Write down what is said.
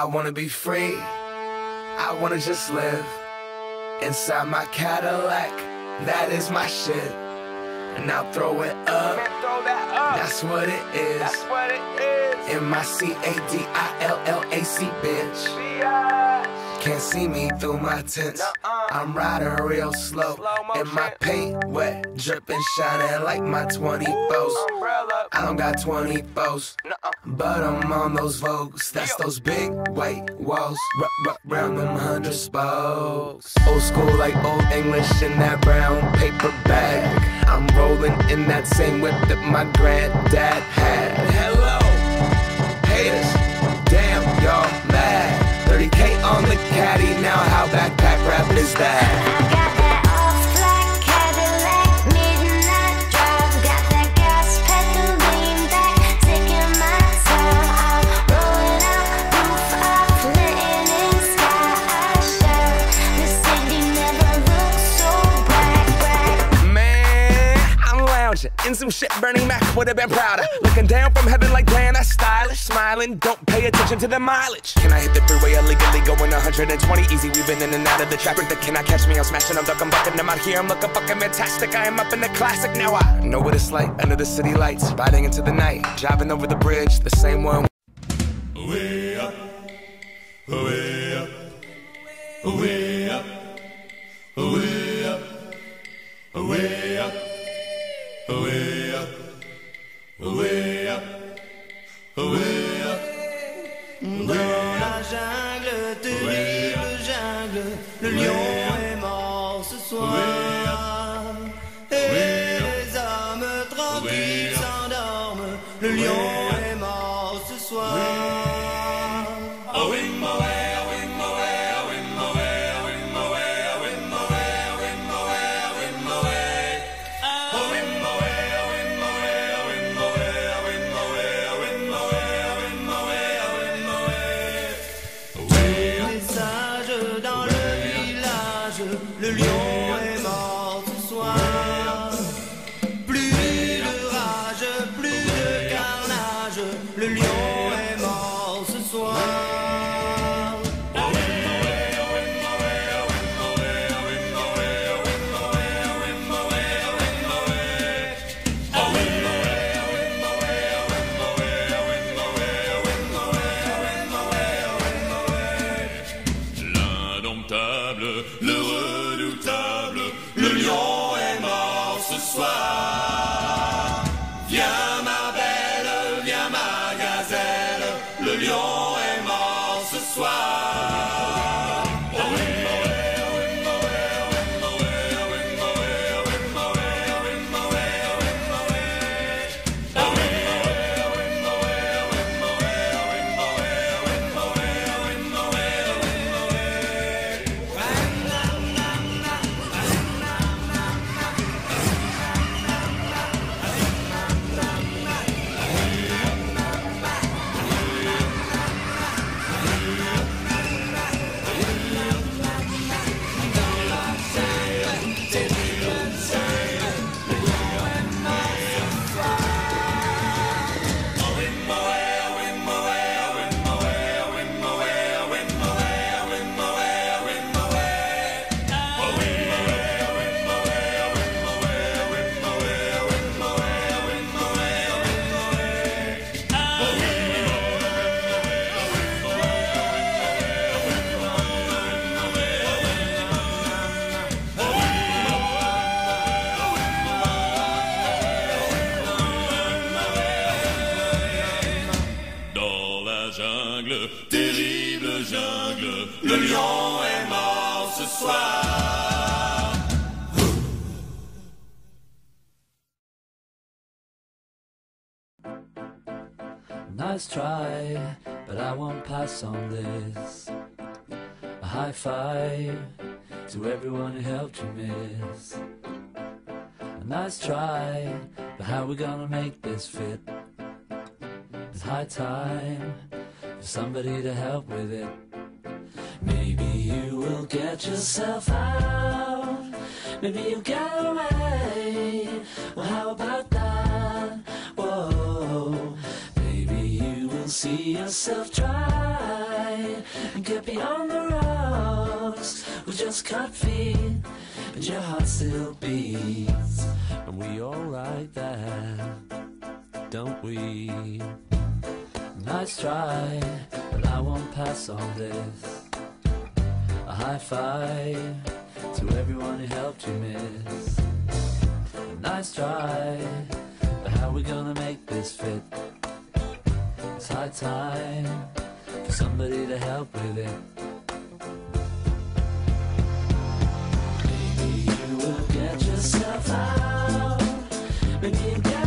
I wanna be free, I wanna just live inside my Cadillac, that is my shit. And now throw it up, that's what it is. M-I-C-A-D-I-L-L-A-C, bitch. Can't see me through my tints, I'm riding real slow, and my paint wet, dripping, shining like my 24s. I don't got 24s, but I'm on those Vogues. That's those big white walls, round them 100 spokes. Old school like old English in that brown paper bag. I'm rolling in that same whip that my granddad had. Hello, haters, damn y'all mad. 30K on the caddy, now how backpack rap is that? I got that all-black Cadillac, midnight drive. Got that gas pedal lean back, taking my time. I'm rolling out, roof off, letting in sky. I shine. The city never looks so bright. Man, I'm lounging in some shit Bernie Mac would've been prouder. Looking down from heaven like damn, that's stylish. Smiling, don't pay attention to the mileage. Can I hit the freeway illegally going 120 easy? We've been in and out of the traffic. That cannot catch me, I'm smashing, I'm ducking, bucking. I'm out here, I'm looking fucking fantastic. I am up in the classic, now I know what it's like under the city lights. Riding into the night, driving over the bridge, the same one. Way up, way up, way up, way up, way up, way up, way up, way up. Dans la jungle, terrible jungle, le lion est mort ce soir. Et les hommes tranquilles s'endorment, le lion est mort ce soir. Le lion est mort ce soir. Plus de rage, plus de carnage. Le lion est mort ce soir. L'indomptable, le redoutable, le lion est mort ce soir. Viens ma belle, viens ma gazelle, le lion est mort ce soir. Jungle, terrible jungle, le lion est mort ce soir. Nice try, but I won't pass on this. A high five to everyone who helped you miss. A nice try, but how we gonna make this fit? It's high time for somebody to help with it. Maybe you will get yourself out, maybe you'll get away. Well, how about that? Whoa, maybe you will see yourself try. get beyond the rocks with just cut feet, but your heart still beats, and we all like that, don't we? Nice try, but I won't pass on this. A high five to everyone who helped you miss. Nice try, but how we gonna make this fit? It's high time for somebody to help with it. Maybe you will get yourself out. Maybe you get